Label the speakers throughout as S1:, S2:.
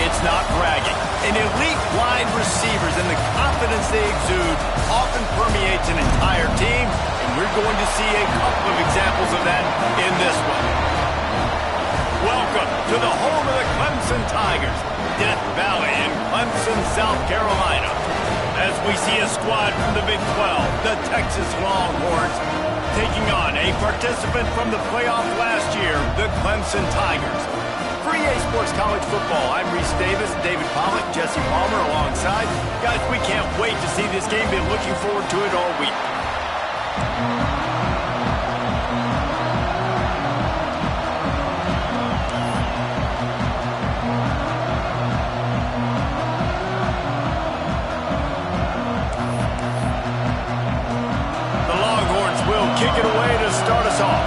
S1: It's not bragging. An elite wide receivers and the confidence they exude often permeates an entire team, and we're going to see a couple of examples of that in this one. Welcome to the home of the Clemson Tigers, Death Valley in Clemson, South Carolina. As we see a squad from the Big 12, the Texas Longhorns, taking on a participant from the playoff last year, the Clemson Tigers. For EA Sports College Football, I'm Reese Davis, David Pollack, Jesse Palmer alongside. Guys, we can't wait to see this game. Been looking forward to it all week. Kick it away to start us off.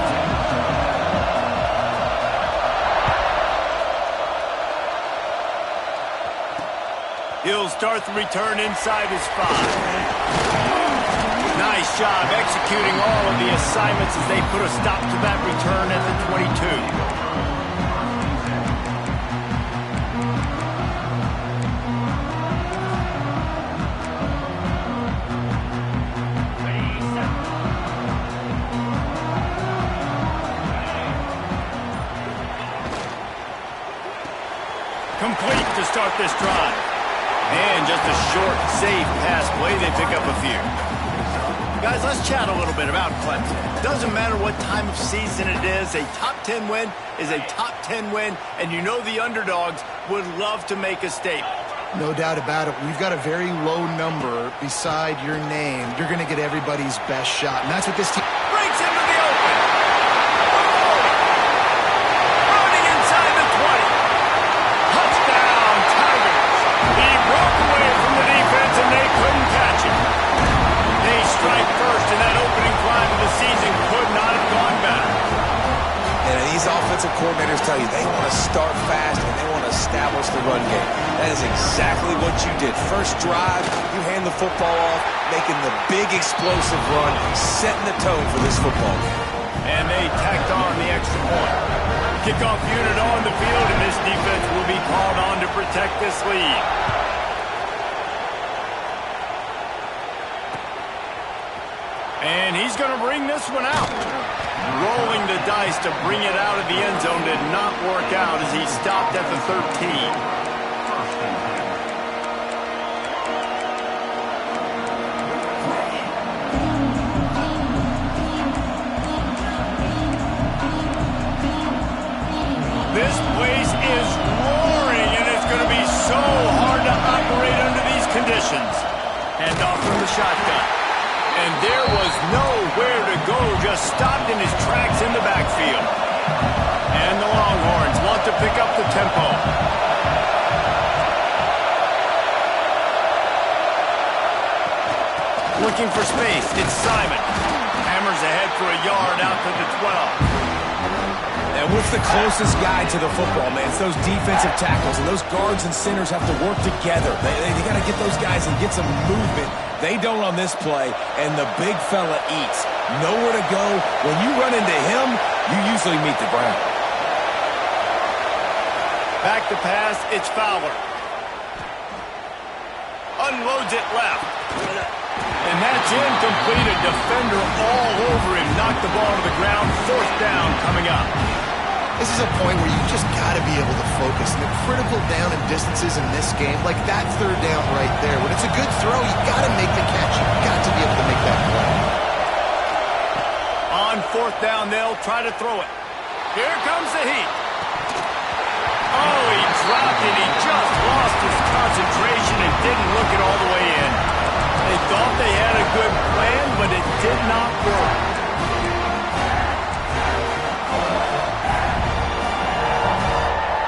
S1: He'll start the return inside his 5. Nice job executing all of the assignments as they put a stop to that return at the 22. Complete to start this drive. And just a short, safe pass play. They pick up a few. Guys, let's chat a little bit about Clemson. Doesn't matter what time of season it is, a top 10 win is a top 10 win, and you know the underdogs would love to make a statement.
S2: No doubt about it. We've got a very low number beside your name. You're going to get everybody's best shot, and that's what this team
S1: breaks into the open. Running inside the 20. Touchdown, Tigers. He broke away from the defense, and they couldn't catch him. They strike first, and that opening drive of the season could not have gone better.
S3: And these offensive coordinators tell you they want to start fast and they want to establish the run game. That is exactly what you did. First drive, you hand the football off, making the big explosive run, setting the tone for this football game.
S1: And they tacked on the extra point. Kickoff unit on the field, and this defense will be called on to protect this lead. And he's going to bring this one out. Rolling the dice to bring it out of the end zone did not work out as he stopped at the 13. This place is roaring, and it's going to be so hard to operate under these conditions. Hand off from the shotgun. And there was nowhere to go, just stopped in his tracks in the backfield. And the Longhorns want to pick up the tempo. Looking for space, it's Simon. Hammers ahead for a yard out to the 12.
S3: And what's the closest guy to the football, man? It's those defensive tackles, and those guards and centers have to work together. They got to get those guys and get some movement. They don't on this play, and the big fella eats. Nowhere to go. When you run into him, you usually meet the ground.
S1: Back to pass, it's Fowler. Unloads it left. And that's incomplete. A defender all over him. Knocked the ball to the ground. 4th down coming up.
S2: This is a point where you just got to be able to focus. The critical down and distances in this game, like that 3rd down right there. When it's a good throw, you got to make the catch. You got to be able to make that play.
S1: On 4th down, they'll try to throw it. Here comes the heat. Oh, he dropped it. He just lost his concentration and didn't look it all the way in. They thought they had a good plan, but it did not work.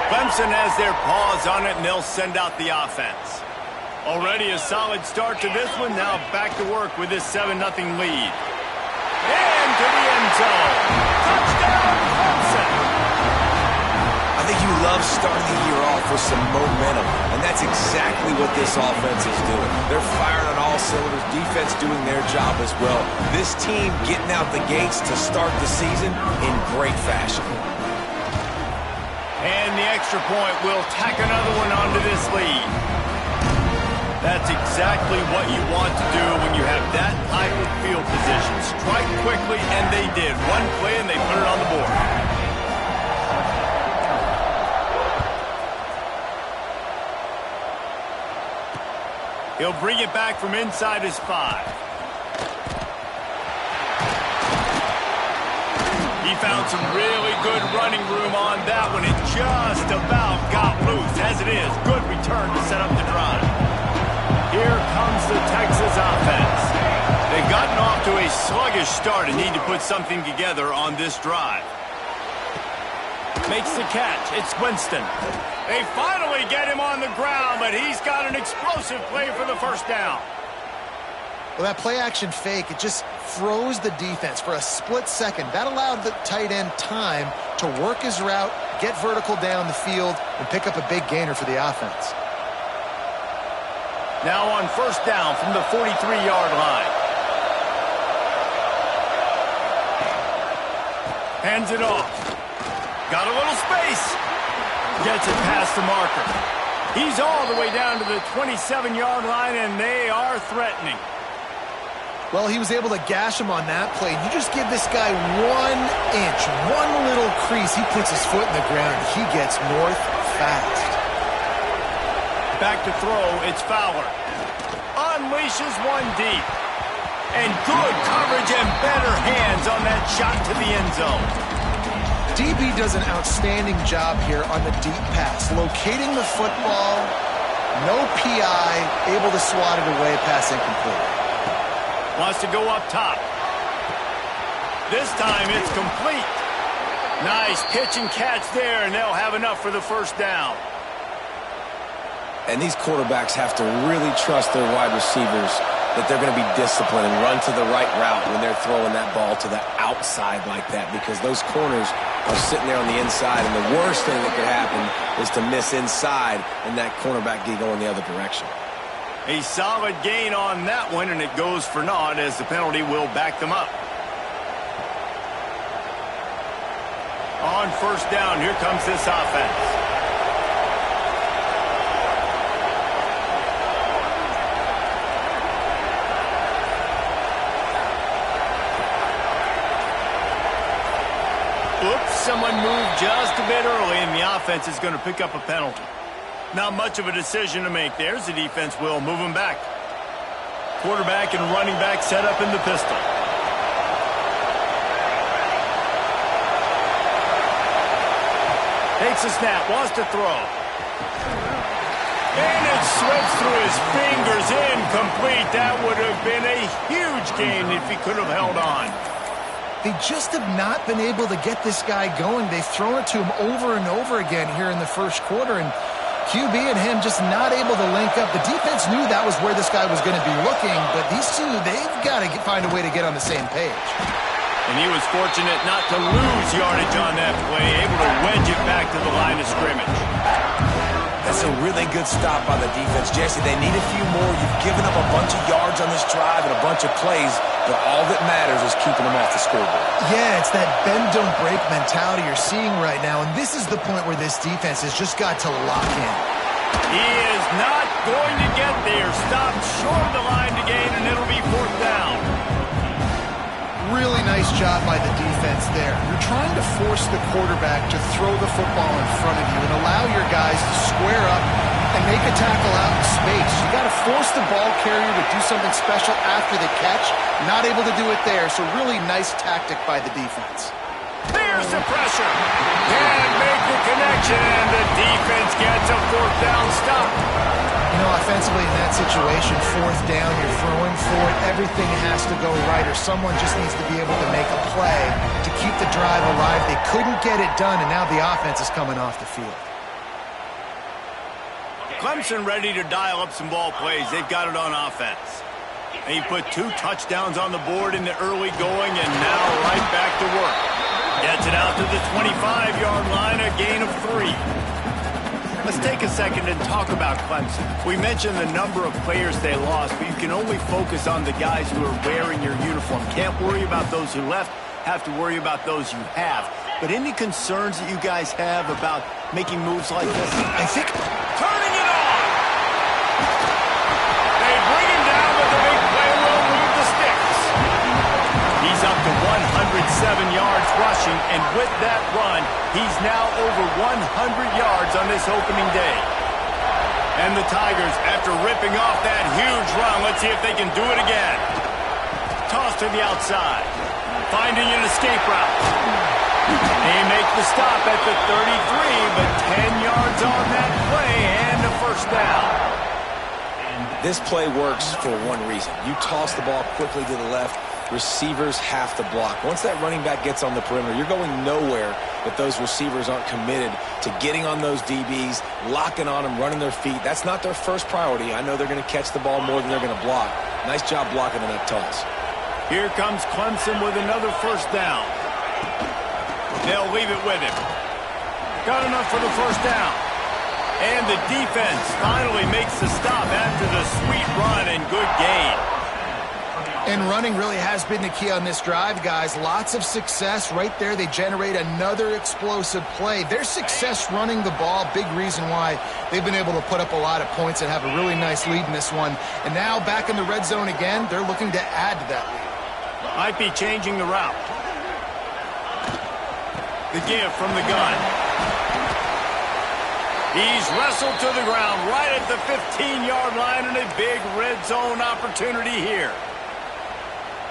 S1: Clemson has their paws on it, and they'll send out the offense. Already a solid start to this one. Now back to work with this 7-0 lead. Into the end zone. Touchdown, Clemson.
S3: I think you love starting the year off with some momentum, and that's exactly what this offense is doing. They're firing on all cylinders, defense doing their job as well. This team getting out the gates to start the season in great fashion.
S1: And the extra point will tack another one onto this lead. That's exactly what you want to do when you have that type of field position. Strike quickly, and they did. One play, and they put it on the board. He'll bring it back from inside his 5. He found some really good running room on that one. It just about got loose. As it is, good return to set up the drive. Here comes the Texas offense. They've gotten off to a sluggish start and need to put something together on this drive. Makes the catch. It's Winston. They finally get him on the ground, but he's got an explosive play for the first down.
S2: Well, that play-action fake, it just froze the defense for a split second. That allowed the tight end time to work his route, get vertical down the field, and pick up a big gainer for the offense.
S1: Now on first down from the 43-yard line. Hands it off. Got a little space. Gets it past the marker. He's all the way down to the 27-yard line, and they are threatening.
S2: Well, he was able to gash him on that play. You just give this guy 1 inch, one little crease. He puts his foot in the ground. He gets north fast.
S1: Back to throw. It's Fowler. Unleashes one deep. And good coverage and better hands on that shot to the end zone.
S2: DB does an outstanding job here on the deep pass. Locating the football, no PI, able to swat it away, pass incomplete.
S1: Wants to go up top. This time it's complete. Nice pitch and catch there, and they'll have enough for the first down.
S3: And these quarterbacks have to really trust their wide receivers that they're going to be disciplined and run to the right route when they're throwing that ball to the outside like that, because those corners are sitting there on the inside, and the worst thing that could happen is to miss inside and that cornerback get going the other direction.
S1: A solid gain on that one, and it goes for naught as the penalty will back them up. On first down, here comes this offense. Oops, someone moved just a bit early, and the offense is going to pick up a penalty. Not much of a decision to make there, as the defense will move him back. Quarterback and running back set up in the pistol. Takes a snap, wants to throw. And it slips through his fingers, incomplete. That would have been a huge gain if he could have held on.
S2: They just have not been able to get this guy going. They've thrown it to him over and over again here in the first quarter, and QB and him just not able to link up. The defense knew that was where this guy was going to be looking, but these two, they've got to find a way to get on the same page.
S1: And he was fortunate not to lose yardage on that play, able to wedge it back to the line of scrimmage.
S3: That's a really good stop by the defense. Jesse, they need a few more. You've given up a bunch of yards on this drive and a bunch of plays, but all that matters is keeping them off the scoreboard.
S2: Yeah, it's that bend, don't break mentality you're seeing right now, and this is the point where this defense has just got to lock in.
S1: He is not going to get there. Stopped short of the line to gain, and it'll be fourth down.
S2: Really nice job by the defense there. You're trying to force the quarterback to throw the football in front of you and allow your guys to square up and make a tackle out in space. You got to force the ball carrier to do something special after the catch. Not able to do it there, so really nice tactic by the defense.
S1: There's the pressure. Can't make the connection, and the defense gets a fourth down stop.
S2: You know, offensively in that situation, fourth down, you're throwing for it, everything has to go right, or someone just needs to be able to make a play to keep the drive alive. They couldn't get it done, and now the offense is coming off the field.
S1: Clemson ready to dial up some ball plays. They've got it on offense. He put 2 touchdowns on the board in the early going, and now right back to work. Gets it out to the 25-yard line, a gain of 3. Let's take a second and talk about Clemson. We mentioned the number of players they lost, but you can only focus on the guys who are wearing your uniform. Can't worry about those who left, have to worry about those you have. but any concerns that you guys have about making moves like this?
S2: I think...
S1: Turning it on! They bring him down, but the big play will move the sticks. He's up to 107 yards rushing, and with that run, he's now over 100 yards on this opening day. And the Tigers, after ripping off that huge run, let's see if they can do it again. Toss to the outside. Finding an escape route. They make the stop at the 33, but 10 yards on that play and a first down.
S3: This play works for one reason. You toss the ball quickly to the left, receivers have to block. Once that running back gets on the perimeter, you're going nowhere if those receivers aren't committed to getting on those DBs, locking on them, running their feet. That's not their first priority. I know they're going to catch the ball more than they're going to block. Nice job blocking on that toss.
S1: Here comes Clemson with another first down. They'll leave it with him. Got enough for the first down. And the defense finally makes the stop after the sweet run and good gain.
S2: And running really has been the key on this drive, guys. Lots of success right there. They generate another explosive play. Their success running the ball, big reason why they've been able to put up a lot of points and have a really nice lead in this one. And now back in the red zone again, they're looking to add to that lead.
S1: Might be changing the route. The give from the gun. He's wrestled to the ground right at the 15-yard line, and a big red zone opportunity here.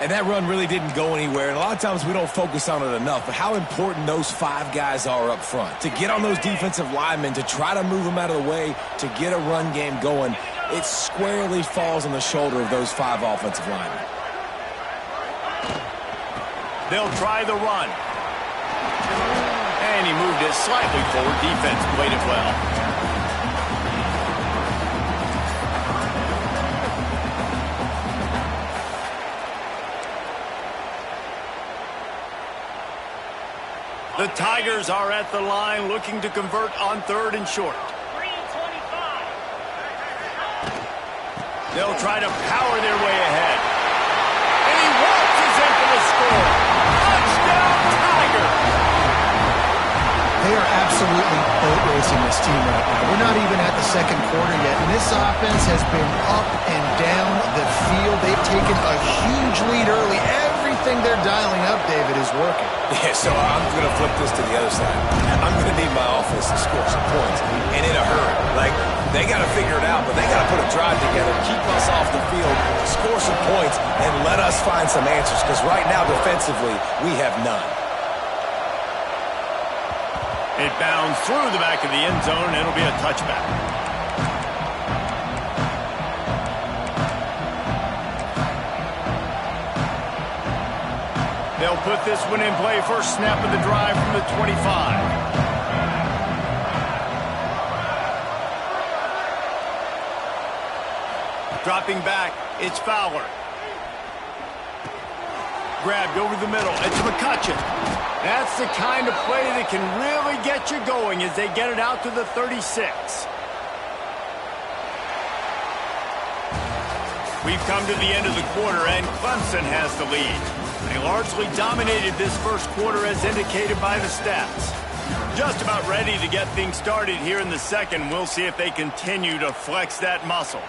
S3: And that run really didn't go anywhere, and a lot of times we don't focus on it enough, but how important those 5 guys are up front. To get on those defensive linemen, to try to move them out of the way, to get a run game going, it squarely falls on the shoulder of those 5 offensive linemen.
S1: They'll try the run. And he moved it slightly forward. Defense played it well. The Tigers are at the line looking to convert on 3rd and short. They'll try to power their way ahead. And he waltzes in for the score. Touchdown, Tigers!
S2: They are absolutely boat racing this team right now. We're not even at the second quarter yet, and this offense has been up and down the field. They've taken a huge lead early. Everything they're dialing up, David, is working.
S3: Yeah, so I'm going to flip this to the other side. I'm going to need my offense to score some points, and in a hurry. Like, they got to figure it out, but they got to put a drive together, keep us off the field, score some points, and let us find some answers, because right now, defensively, we have none.
S1: It bounds through the back of the end zone, and it'll be a touchback. They'll put this one in play. First snap of the drive from the 25. Dropping back, it's Fowler. Grabbed over the middle. It's McCutcheon. That's the kind of play that can really get you going as they get it out to the 36. We've come to the end of the quarter, and Clemson has the lead. They largely dominated this first quarter as indicated by the stats. Just about ready to get things started here in the second. We'll see if they continue to flex that muscle.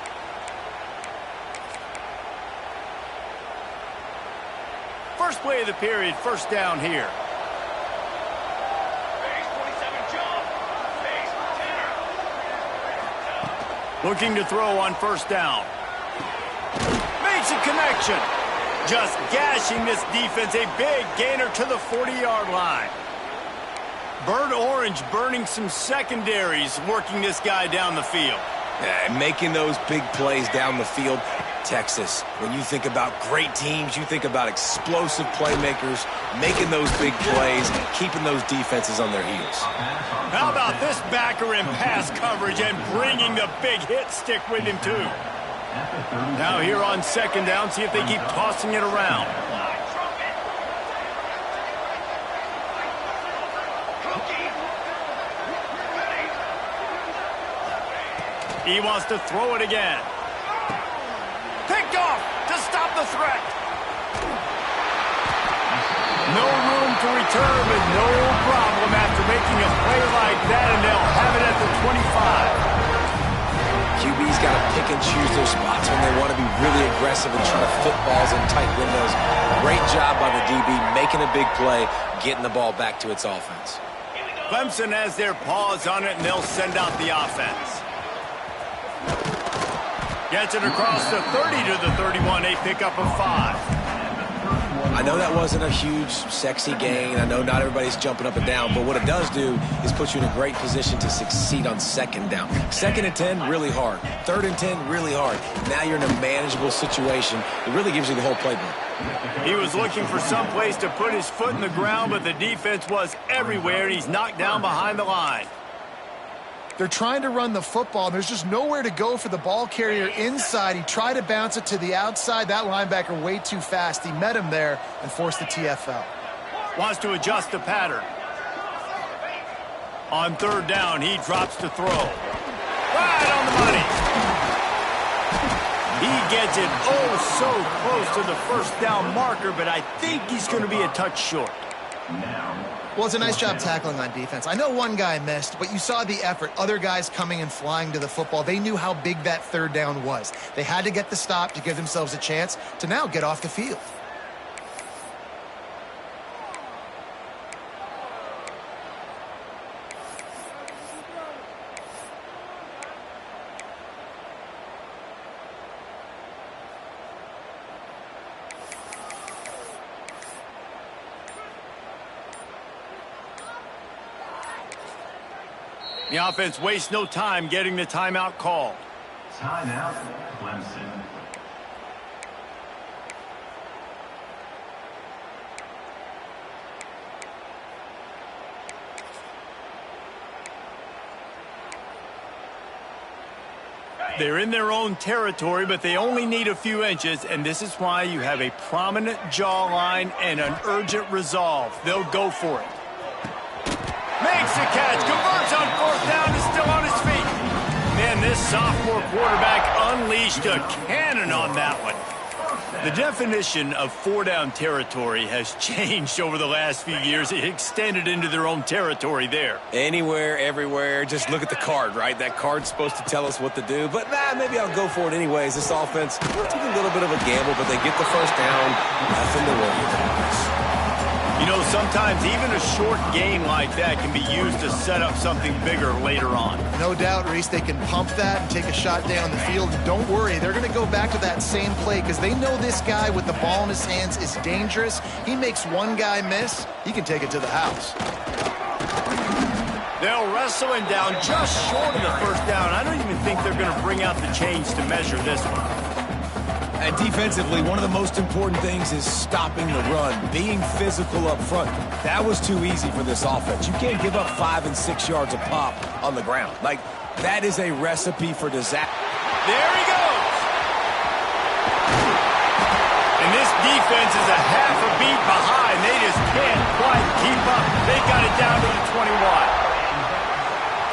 S1: First play of the period, first down here. Looking to throw on first down. Makes a connection. Just gashing this defense. A big gainer to the 40-yard line. Bird Orange burning some secondaries, working this guy down the field.
S3: Yeah, making those big plays down the field. Texas, when you think about great teams, you think about explosive playmakers, making those big plays, and keeping those defenses on their heels.
S1: How about this backer in pass coverage and bringing the big hit stick with him, too? Now here on second down, see if they keep tossing it around. He wants to throw it again. Picked off to stop the threat. No room to return with no problem after making a play like that, and they'll have it at the 25.
S3: QB's got to pick and choose their spots when they want to be really aggressive and try to fit balls in tight windows. Great job by the DB making a big play, getting the ball back to its offense.
S1: Clemson has their paws on it, and they'll send out the offense. Gets it across the 30 to the 31, a pickup of 5.
S3: I know that wasn't a huge, sexy gain. I know not everybody's jumping up and down, but what it does do is put you in a great position to succeed on second down. 2nd and 10, really hard. 3rd and 10, really hard. Now you're in a manageable situation. It really gives you the whole playbook.
S1: He was looking for some place to put his foot in the ground, but the defense was everywhere, and he's knocked down behind the line.
S2: They're trying to run the football. There's just nowhere to go for the ball carrier inside. He tried to bounce it to the outside. That linebacker way too fast. He met him there and forced the TFL.
S1: Wants to adjust the pattern. On 3rd down, he drops to throw. Right on the money. He gets it so close to the 1st down marker, but I think he's going to be a touch short.
S2: Well, it's a nice job tackling on defense. I know one guy missed, but you saw the effort. Other guys coming and flying to the football. They knew how big that 3rd down was. They had to get the stop to give themselves a chance to now get off the field.
S1: The offense wastes no time getting the timeout called.
S4: Timeout, Clemson.
S1: They're in their own territory, but they only need a few inches, and this is why you have a prominent jawline and an urgent resolve. They'll go for it. Makes the catch, converts on 4th down, is still on his feet. Man, this sophomore quarterback unleashed a cannon on that one. The definition of 4-down territory has changed over the last few years. It extended into their own territory there.
S3: Anywhere, everywhere, just look at the card, right? That card's supposed to tell us what to do, but maybe I'll go for it anyways. This offense took a little bit of a gamble, but they get the 1st down. Nothing to worry about.
S1: You know, sometimes even a short gain like that can be used to set up something bigger later on.
S2: No doubt, Reese, they can pump that and take a shot down the field. And don't worry, they're going to go back to that same play because they know this guy with the ball in his hands is dangerous. He makes one guy miss, he can take it to the house.
S1: They'll wrestle him down just short of the 1st down. I don't even think they're going to bring out the chains to measure this one.
S3: And defensively, one of the most important things is stopping the run, being physical up front. That was too easy for this offense. You can't give up 5 and 6 yards a pop on the ground. Like, that is a recipe for disaster.
S1: There he goes. And this defense is a half a beat behind. They just can't quite keep up. They got it down to the 21.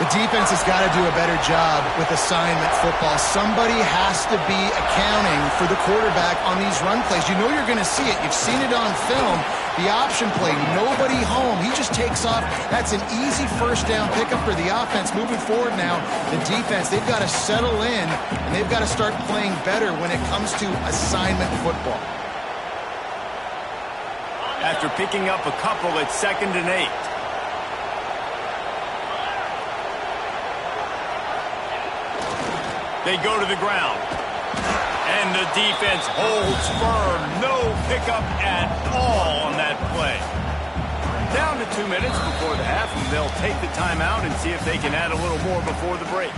S2: The defense has got to do a better job with assignment football. Somebody has to be accounting for the quarterback on these run plays. You know you're going to see it. You've seen it on film. The option play, nobody home. He just takes off. That's an easy 1st down pickup for the offense. Moving forward now, the defense, they've got to settle in, and they've got to start playing better when it comes to assignment football.
S1: After picking up a couple at 2nd and 8. They go to the ground. And the defense holds firm. No pickup at all on that play. Down to 2 minutes before the half, and they'll take the timeout and see if they can add a little more before the break.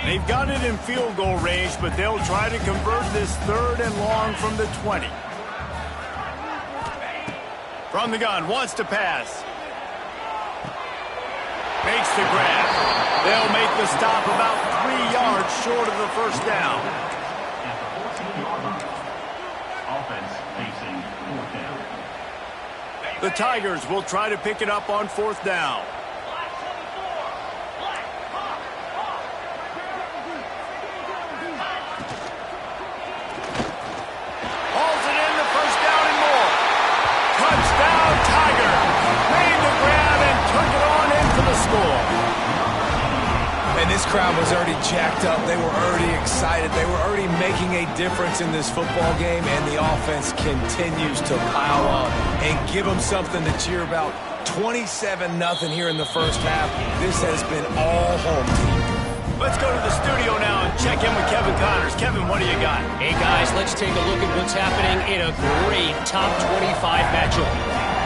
S1: They've got it in field goal range, but they'll try to convert this 3rd and long from the 20. From the gun, wants to pass. Makes the grab. They'll make the stop about 3 yards short of the 1st down.
S4: At the 14-yard line, offense facing 4th down.
S1: The Tigers will try to pick it up on 4th down.
S3: crowd was already jacked up. They were already excited. They were already making a difference in this football game, and the offense continues to pile on and give them something to cheer about. 27-0 here in the first half. This has been all home team.
S1: Let's go to the studio now and check in with Kevin Connors. Kevin, what do you got?
S5: Hey, guys, let's take a look at what's happening in a great top 25 matchup.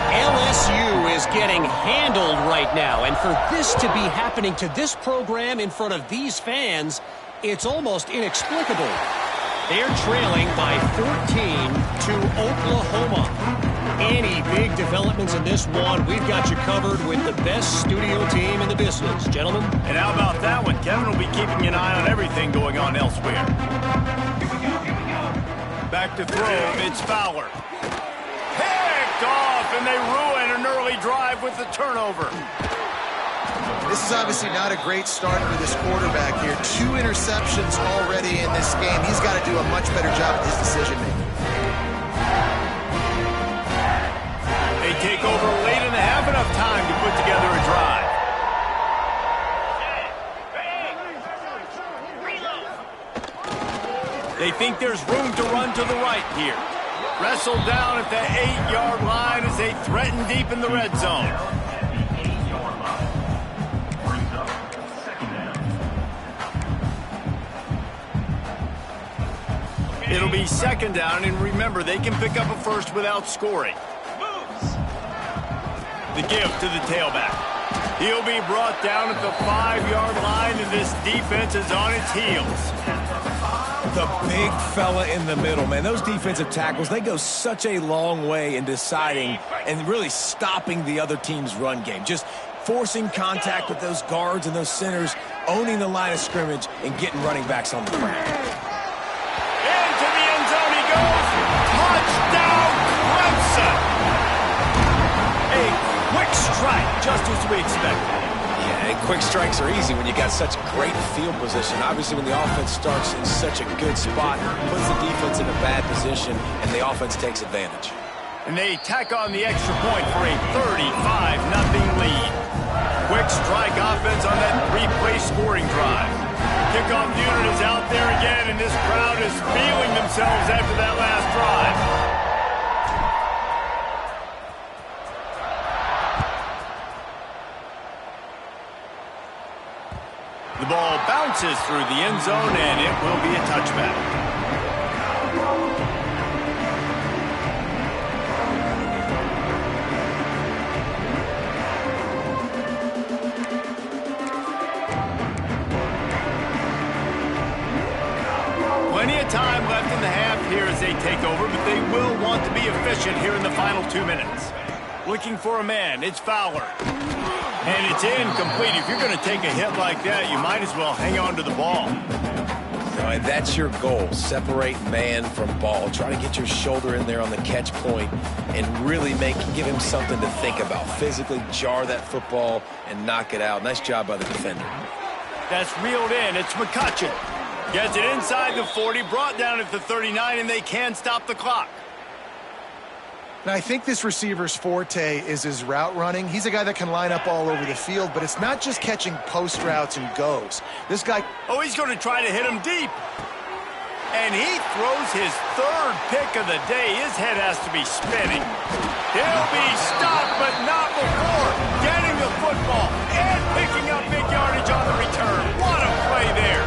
S5: LSU is getting handled right now, and for this to be happening to this program in front of these fans, it's almost inexplicable. They're trailing by 14 to Oklahoma. Any big developments in this one, we've got you covered with the best studio team in the business, gentlemen.
S1: And how about that one? Kevin will be keeping an eye on everything going on elsewhere. Back to throw, it's Fowler. Picked off, and they ruin an early drive with the turnover.
S2: This is obviously not a great start for this quarterback here. 2 interceptions already in this game. He's got to do a much better job with his decision-making.
S1: They take over late in the half, enough time to put together a drive. They think there's room to run to the right here. Wrestled down at the 8-yard line as they threaten deep in the red zone. It'll be second down, and remember, they can pick up a first without scoring. The give to the tailback. He'll be brought down at the 5-yard line, and this defense is on its heels.
S3: The big fella in the middle, man. Those defensive tackles, they go such a long way in deciding and really stopping the other team's run game. Just forcing contact with those guards and those centers, owning the line of scrimmage, and getting running backs on the ground.
S1: Into the end zone he goes. Touchdown, Clemson. A quick strike, just as we expected.
S3: Yeah, and quick strikes are easy when you got such great field position. Obviously, when the offense starts in such a good spot, puts the defense in a bad position, and the offense takes advantage.
S1: And they tack on the extra point for a 35-0 lead. Quick strike offense on that 3-play scoring drive. Kickoff unit is out there again, and this crowd is feeling themselves after that last drive. The ball bounces through the end zone, and it will be a touchback. Plenty of time left in the half here as they take over, but they will want to be efficient here in the final 2 minutes. Looking for a man, it's Fowler. And it's incomplete. If you're going to take a hit like that, you might as well hang on to the ball.
S3: No, and that's your goal. Separate man from ball. Try to get your shoulder in there on the catch point and really give him something to think about. Physically jar that football and knock it out. Nice job by the defender.
S1: That's reeled in. It's McCutcheon. Gets it inside the 40, brought down at the 39, and they can stop the clock.
S2: Now, I think this receiver's forte is his route running. He's a guy that can line up all over the field, but it's not just catching post routes and goes. This guy...
S1: Oh, he's going to try to hit him deep. And he throws his 3rd pick of the day. His head has to be spinning. He'll be stopped, but not before getting the football and picking up big yardage on the return. What a play there.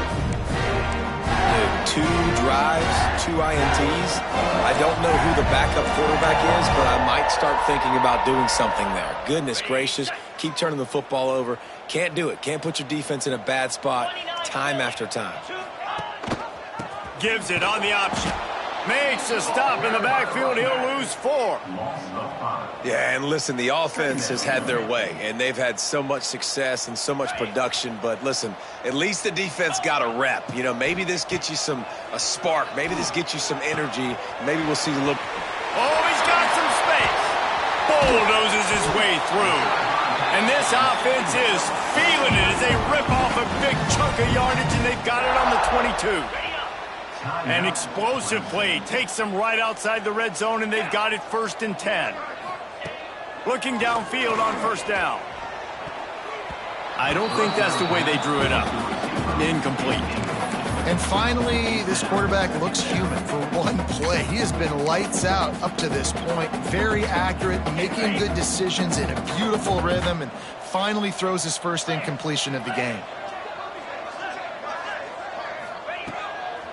S3: 2 drives, 2 INTs. I don't know who the backup quarterback is, but I might start thinking about doing something there. Goodness gracious, keep turning the football over. Can't do it. Can't put your defense in a bad spot time after time.
S1: Gives it on the option. Makes a stop in the backfield. He'll lose 4.
S3: Yeah, and listen, the offense has had their way, and they've had so much success and so much production. But listen, at least the defense got a rep. You know, maybe this gets you a spark. Maybe this gets you some energy. Maybe we'll see a little.
S1: Oh, he's got some space. Bulldozes his way through. And this offense is feeling it as they rip off a big chunk of yardage, and they've got it on the 22. An explosive play takes them right outside the red zone, and they've got it 1st and 10. Looking downfield on 1st down. I don't think that's the way they drew it up. Incomplete.
S2: And finally, this quarterback looks human for one play. He has been lights out up to this point. Very accurate, making good decisions in a beautiful rhythm, and finally throws his first incompletion of the game.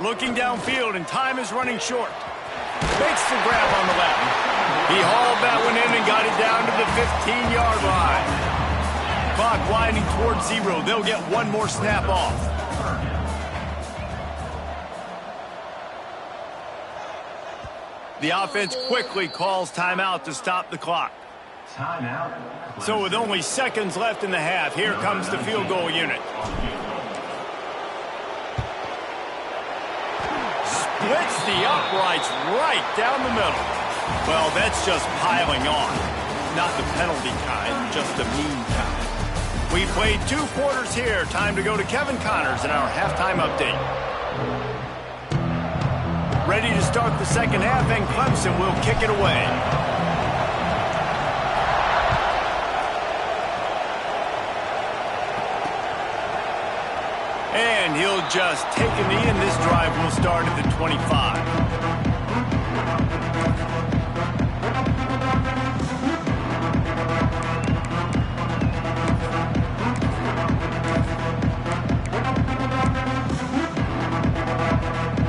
S1: Looking downfield, and time is running short. Makes the grab on the left. He hauled that one in and got it down to the 15-yard line. Clock winding towards 0. They'll get one more snap off. The offense quickly calls timeout to stop the clock.
S4: Timeout.
S1: So with only seconds left in the half, here comes the field goal unit. Splits the uprights right down the middle. Well, that's just piling on. Not the penalty kind, just a mean kind. We played 2 quarters here. Time to go to Kevin Connors in our halftime update. Ready to start the second half, and Clemson will kick it away. And he'll just take a knee, and this drive will start at the 25.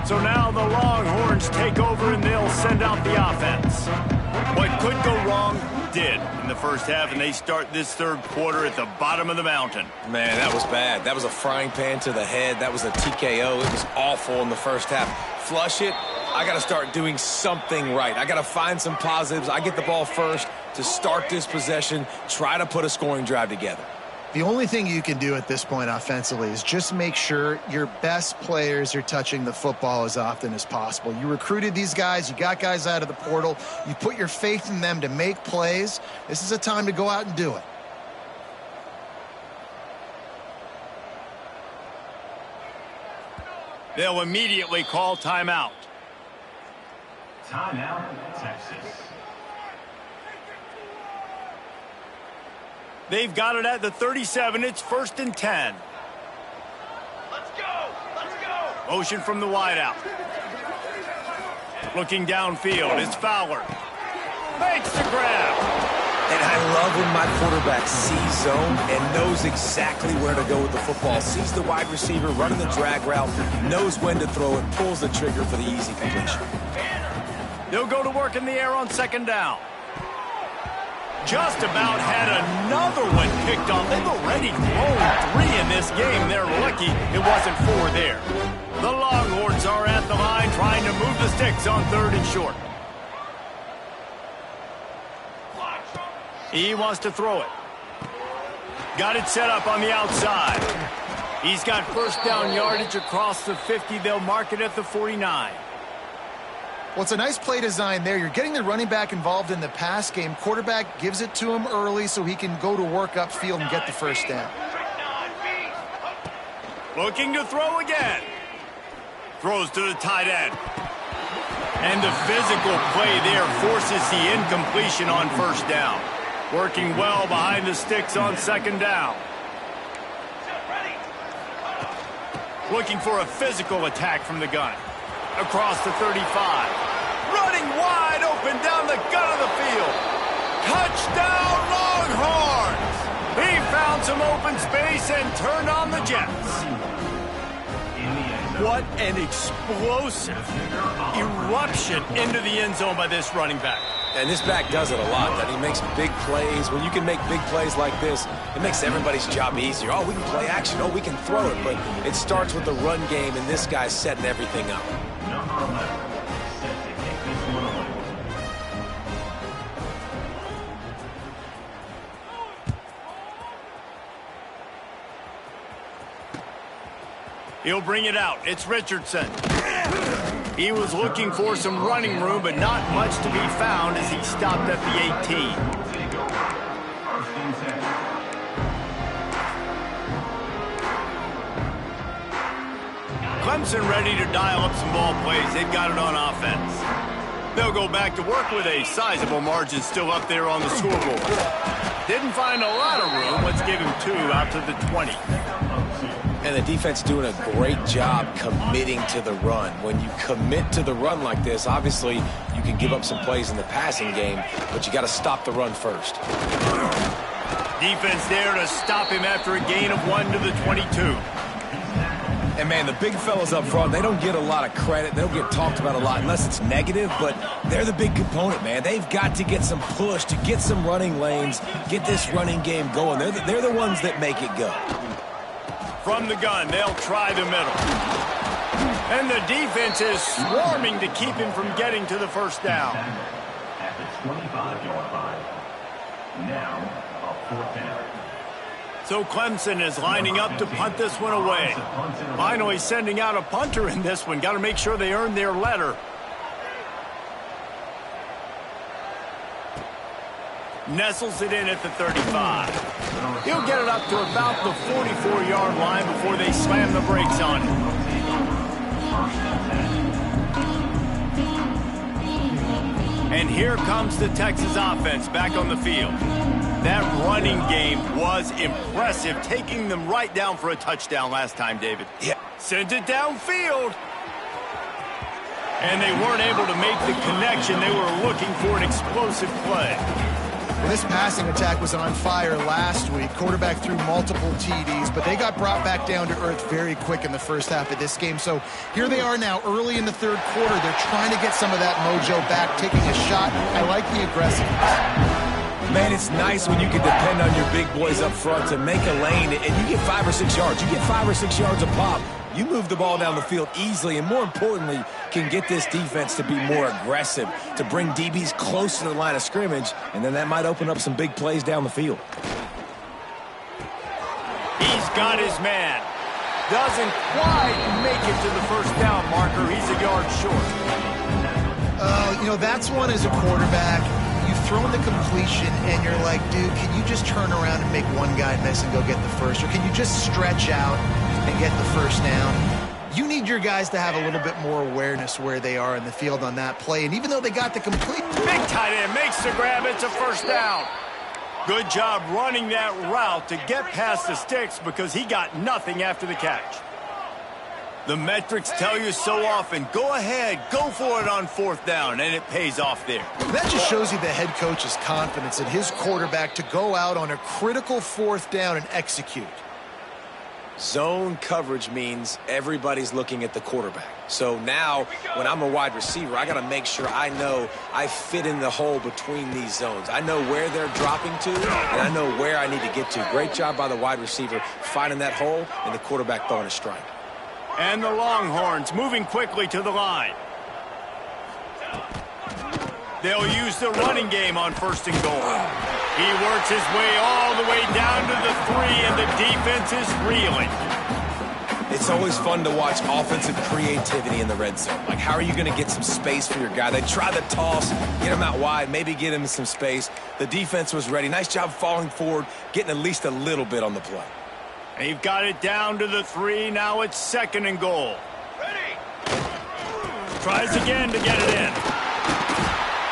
S1: So now the Longhorns take over, and they'll send out the offense. What could go wrong did in the first half, and they start this third quarter at the bottom of the mountain.
S3: Man, that was bad. That was a frying pan to the head. That was a TKO. It was awful in the first half. Flush it. I got to start doing something right. I got to find some positives. I get the ball first to start this possession, try to put a scoring drive together.
S2: The only thing you can do at this point offensively is just make sure your best players are touching the football as often as possible. You recruited these guys. You got guys out of the portal. You put your faith in them to make plays. This is a time to go out and do it.
S1: They'll immediately call timeout.
S4: Timeout, Texas.
S1: They've got it at the 37. It's 1st and 10.
S6: Let's go! Let's go!
S1: Motion from the wideout. Looking downfield. It's Fowler. Makes the grab.
S3: And I love when my quarterback sees zone and knows exactly where to go with the football. Sees the wide receiver running the drag route, knows when to throw it, pulls the trigger for the easy completion.
S1: They'll go to work in the air on 2nd down. Just about had another one picked off. They've already thrown 3 in this game. They're lucky it wasn't 4 there. The Longhorns are at the line trying to move the sticks on 3rd and short. He wants to throw it. Got it set up on the outside. He's got 1st down yardage across the 50. They'll mark it at the 49.
S2: Well, it's a nice play design there. You're getting the running back involved in the pass game. Quarterback gives it to him early so he can go to work upfield and get the 1st down.
S1: Looking to throw again. Throws to the tight end. And the physical play there forces the incompletion on 1st down. Working well behind the sticks on 2nd down. Looking for a physical attack from the gun. Across the 35. Running wide open down the gut of the field. Touchdown, Longhorns! He found some open space and turned on the Jets. What an explosive eruption into the end zone by this running back.
S3: And this back does it a lot, that he makes big plays. When you can make big plays like this, it makes everybody's job easier. Oh, we can play action. Oh, we can throw it. But it starts with the run game, and this guy's setting everything up.
S4: Number 11, set to kick this one away.
S1: He'll bring it out. It's Richardson. He was looking for some running room, but not much to be found as he stopped at the 18.
S4: 1st and 10.
S1: Clemson ready to dial up some ball plays. They've got it on offense. They'll go back to work with a sizable margin still up there on the scoreboard. Didn't find a lot of room. Let's give him 2 out to the 20.
S3: And the defense doing a great job committing to the run. When you commit to the run like this, obviously you can give up some plays in the passing game, but you got to stop the run first.
S1: Defense there to stop him after a gain of 1 to the 22.
S3: And, man, the big fellas up front, they don't get a lot of credit. They don't get talked about a lot unless it's negative, but they're the big component, man. They've got to get some push, to get some running lanes, get this running game going. They're the ones that make it go.
S1: From the gun, they'll try the middle. And the defense is swarming to keep him from getting to the first down.
S4: At the 25-yard line. Now, a 4th down.
S1: So Clemson is lining up to punt this one away. Finally sending out a punter in this one. Got to make sure they earn their letter. Nestles it in at the 35. He'll get it up to about the 44-yard line before they slam the brakes on him. And here comes the Texas offense back on the field. That running game was impressive, taking them right down for a touchdown last time, David.
S3: Yeah.
S1: Sent it downfield. And they weren't able to make the connection. They were looking for an explosive play.
S2: Well, this passing attack was on fire last week. Quarterback threw multiple TDs, but they got brought back down to earth very quick in the first half of this game. So here they are now, early in the third quarter. They're trying to get some of that mojo back, taking a shot. I like the aggressiveness.
S3: Man, it's nice when you can depend on your big boys up front to make a lane, and you get 5 or 6 yards. You get 5 or 6 yards a pop. You move the ball down the field easily, and more importantly, can get this defense to be more aggressive, to bring DBs close to the line of scrimmage, and then that might open up some big plays down the field.
S1: He's got his man. Doesn't quite make it to the first down marker. He's a yard short.
S2: That's one as a quarterback. You've thrown the completion, and you're like, dude, can you just turn around and make one guy miss and go get the first? Or can you just stretch out and get the first down? You need your guys to have a little bit more awareness where they are in the field on that play. And even though they got the complete...
S1: Big tight end makes the grab. It's a first down. Good job running that route to get past the sticks because he got nothing after the catch. The metrics tell you so often, go ahead, go for it on 4th down, and it pays off there.
S2: That just shows you the head coach's confidence in his quarterback to go out on a critical 4th down and execute.
S3: Zone coverage means everybody's looking at the quarterback. So now, when I'm a wide receiver, I got to make sure I know I fit in the hole between these zones. I know where they're dropping to, and I know where I need to get to. Great job by the wide receiver finding that hole, and the quarterback throwing a strike.
S1: And the Longhorns moving quickly to the line. They'll use the running game on 1st and goal. He works his way all the way down to the 3, and the defense is reeling.
S3: It's always fun to watch offensive creativity in the red zone. Like, how are you going to get some space for your guy? They try the toss, get him out wide, maybe get him some space. The defense was ready. Nice job falling forward, getting at least a little bit on the play.
S1: They've got it down to the 3. Now it's 2nd and goal.
S6: Ready.
S1: Tries again to get it in.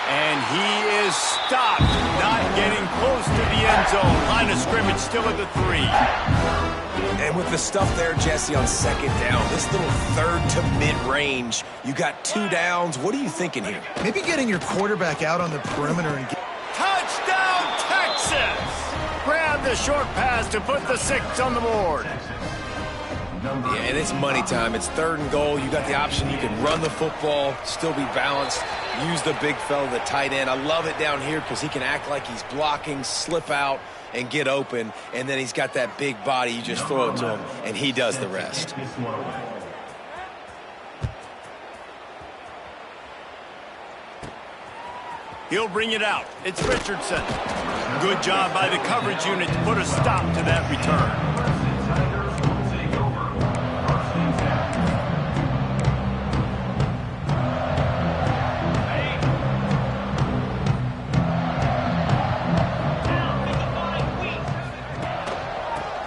S1: And he is stopped, not getting close to the end zone. Line of scrimmage still at the 3.
S3: And with the stuff there, Jesse, on 2nd down, this little 3rd to mid-range, you got 2 downs. What are you thinking here?
S2: Maybe getting your quarterback out on the perimeter and get...
S1: Touchdown, Texas! Grab the short pass to put the 6 on the board.
S3: Yeah, and it's money time. It's 3rd and goal. You got the option. You can run the football, still be balanced, use the big fella, the tight end. I love it down here because he can act like he's blocking, slip out, and get open. And then he's got that big body. You just throw it to him, and he does the rest.
S1: He'll bring it out. It's Richardson. Good job by the coverage unit to put a stop to that return.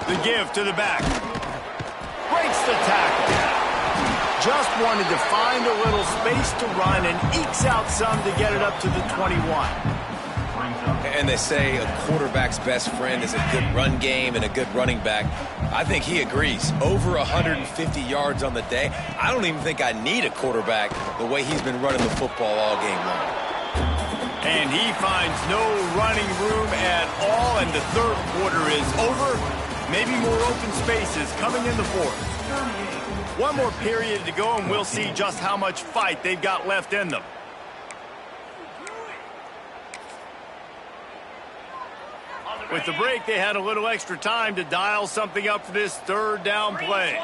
S1: The give to the back. Breaks the tackle. Just wanted to find a little space to run and ekes out some to get it up to the 21.
S3: And they say a quarterback's best friend is a good run game and a good running back. I think he agrees. Over 150 yards on the day. I don't even think I need a quarterback the way he's been running the football all game long.
S1: And he finds no running room at all, and the third quarter is over. Maybe more open spaces coming in the fourth. One more period to go, and we'll see just how much fight they've got left in them. With the break, they had a little extra time to dial something up for this third down play.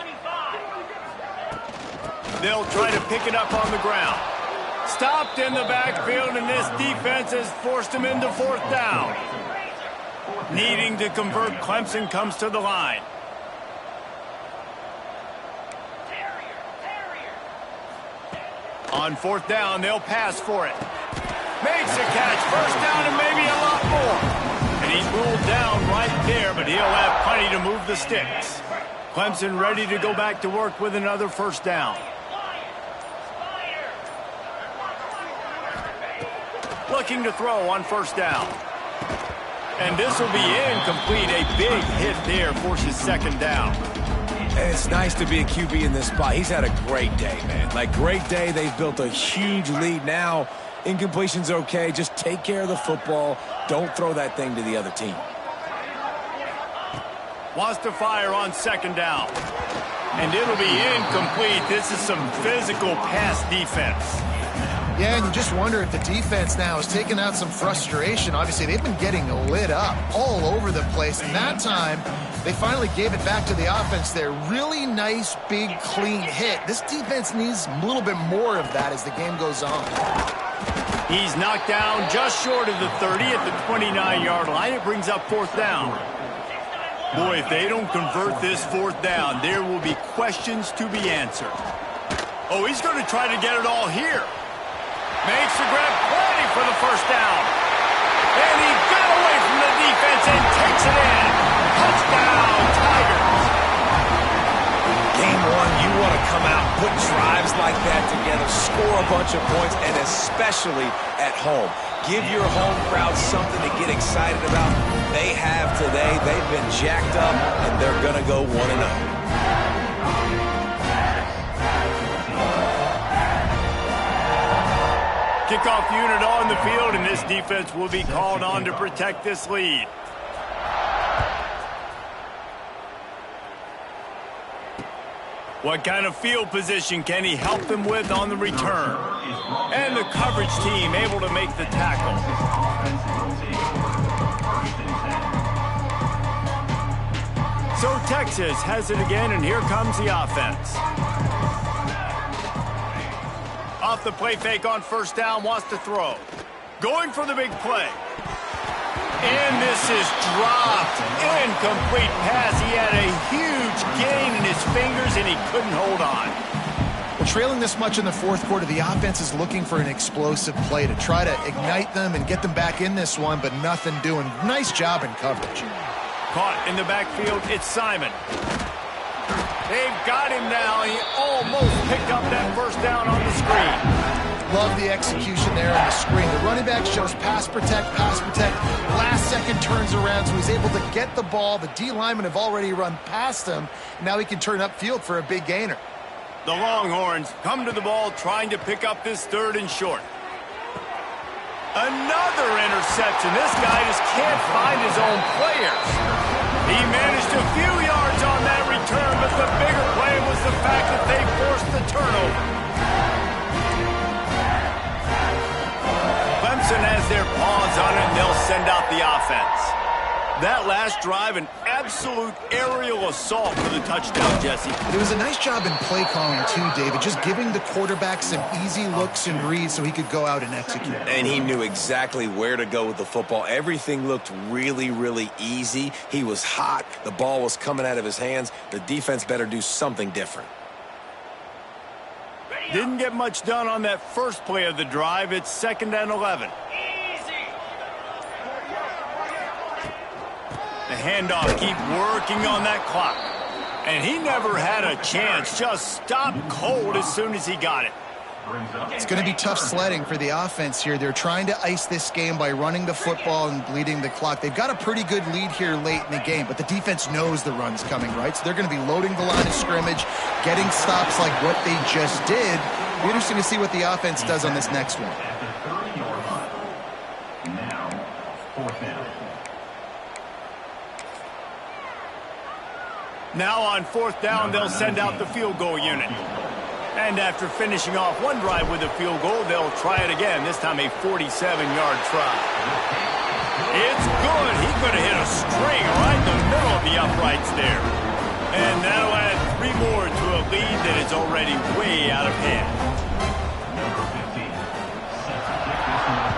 S1: They'll try to pick it up on the ground. Stopped in the backfield, and this defense has forced him into fourth down. Needing to convert, Clemson comes to the line. On fourth down, they'll pass for it. Makes a catch, first down, and maybe a lot more. And he's ruled down right there, but he'll have plenty to move the sticks. Clemson ready to go back to work with another first down. Looking to throw on first down. And this will be incomplete. A big hit there forces second down.
S3: And it's nice to be a QB in this spot. He's had a great day, man. Like, great day. They've built a huge lead now. Incompletion's okay. Just take care of the football. Don't throw that thing to the other team.
S1: Wants to fire on second down. And it'll be incomplete. This is some physical pass defense.
S2: Yeah, and you just wonder if the defense now is taking out some frustration. Obviously, they've been getting lit up all over the place. And that time, they finally gave it back to the offense there. Really nice, big, clean hit. This defense needs a little bit more of that as the game goes on.
S1: He's knocked down just short of the 30 at the 29-yard line. It brings up fourth down. Boy, if they don't convert this fourth down, there will be questions to be answered. Oh, he's going to try to get it all here. Makes the grab, plenty for the first down. And he got away from the defense and takes it in. Touchdown, Tigers.
S3: Game one, you want to come out, put drives like that together, score a bunch of points, and especially at home. Give your home crowd something to get excited about. They have today. They've been jacked up, and they're going to go 1-0.
S1: Kickoff unit on the field, and this defense will be called on to protect this lead. What kind of field position can he help them with on the return? And the coverage team able to make the tackle. So Texas has it again, and here comes the offense. Off the play fake on first down, wants to throw. Going for the big play. And this is dropped. Incomplete pass. He had a huge gain in his fingers, and he couldn't hold on.
S2: Well, trailing this much in the fourth quarter, the offense is looking for an explosive play to try to ignite them and get them back in this one, but nothing doing. Nice job in coverage.
S1: Caught in the backfield, it's Simon. They've got him now. He almost picked up that first down on the screen.
S2: Love the execution there on the screen. The running back shows pass protect, pass protect. Last second turns around, so he's able to get the ball. The D linemen have already run past him. Now he can turn upfield for a big gainer.
S1: The Longhorns come to the ball trying to pick up this third and short. Another interception. This guy just can't find his own players. He managed a few yards on that return, but the bigger play was the fact that they forced the turnover. Clemson has their paws on it, and they'll send out the offense. That last drive, an absolute aerial assault for the touchdown, Jesse.
S2: It was a nice job in play calling, too, David, just giving the quarterback some easy looks and reads so he could go out and execute.
S3: And he knew exactly where to go with the football. Everything looked really, really easy. He was hot. The ball was coming out of his hands. The defense better do something different.
S1: Didn't get much done on that first play of the drive. It's 2nd and 11. The handoff, keep working on that clock. And he never had a chance, just stopped cold as soon as he got it.
S2: It's going to be tough sledding for the offense here. They're trying to ice this game by running the football and bleeding the clock. They've got a pretty good lead here late in the game, but the defense knows the run's coming, right? So they're going to be loading the line of scrimmage, getting stops like what they just did. It'll be interesting to see what the offense does on this next one.
S4: Now, 4th down.
S1: Now on 4th down, they'll send out the field goal unit. And after finishing off one drive with a field goal, they'll try it again, this time a 47-yard try. It's good. He's going to hit a string right in the middle of the uprights there. And that'll add 3 more to a lead that is already way out of hand.
S4: Number 15. Set to kick this one.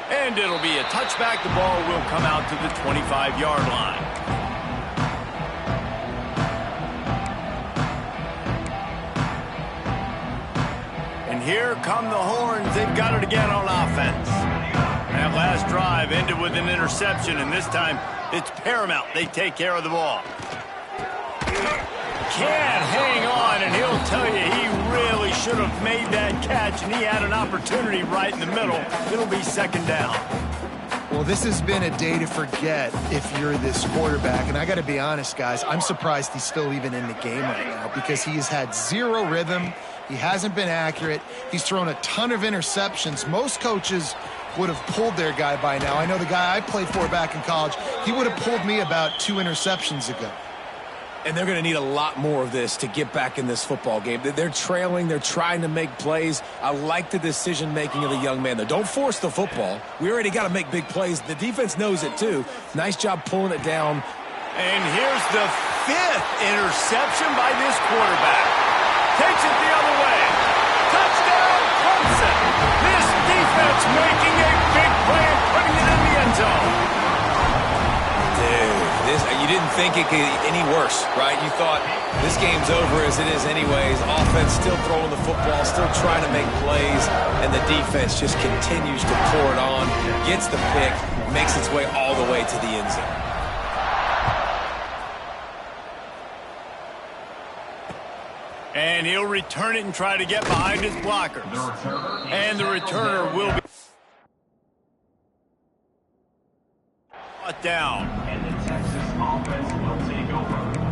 S1: And it'll be a touchback. The ball will come out to the 25-yard line. Here come the horns. They've got it again on offense. That last drive ended with an interception, and this time it's paramount they take care of the ball. Can't hang on, and he'll tell you he really should have made that catch, and he had an opportunity right in the middle. It'll be 2nd down.
S2: Well, this has been a day to forget if you're this quarterback. And I got to be honest, guys, I'm surprised he's still even in the game right now because he has had 0 rhythm. He hasn't been accurate. He's thrown a ton of interceptions. Most coaches would have pulled their guy by now. I know the guy I played for back in college, he would have pulled me about 2 interceptions ago.
S3: And they're going to need a lot more of this to get back in this football game. They're trailing. They're trying to make plays. I like the decision-making of the young man, though. Don't force the football. We already got to make big plays. The defense knows it, too. Nice job pulling it down.
S1: And here's the 5th interception by this quarterback. Takes it the other way. Touchdown, Clemson. This defense making a big play and putting it in the end zone.
S3: Dude, you didn't think it could get any worse, right? You thought this game's over as it is anyways. Offense still throwing the football, still trying to make plays, and the defense just continues to pour it on, gets the pick, makes its way all the way to the end zone.
S1: And he'll return it and try to get behind his blockers. And the returner will be brought down.
S4: And the Texas offense will take over.